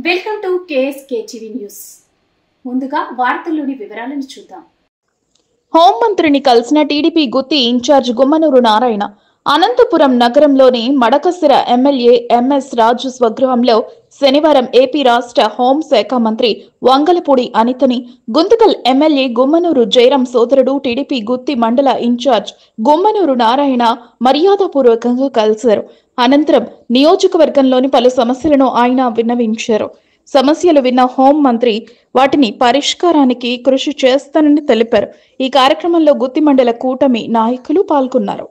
Welcome to KSKTV news. ముందుగా వార్తల్లోని వివరాలను చూద్దాం. హోంమంత్రిని కలిసిన టీడీపీ గుత్తి ఇన్ఛార్జ్ గుమ్మనూరు నారాయణ అనంతపురం నగరంలోని మడకసిర ఎమ్మెల్యే ఎంఎస్ రాజు స్వగృహంలో శనివారం ఏపీ రాష్ట్ర హోంశాఖ మంత్రి వంగలపూడి అనితని, గుంతకల్ ఎమ్మెల్యే గుమ్మనూరు జయరాం సోదరుడు టీడీపీ గుత్తి మండల ఇన్ఛార్జ్ గుమ్మనూరు నారాయణ మర్యాదపూర్వకంగా కలిశారు. అనంతరం నియోజకవర్గంలోని పలు సమస్యలను ఆయన విన్నవించారు. సమస్యలు విన్న హోం మంత్రి వాటిని పరిష్కారానికి కృషి చేస్తానని తెలిపారు. ఈ కార్యక్రమంలో గుత్తి మండల కూటమి నాయకులు పాల్గొన్నారు.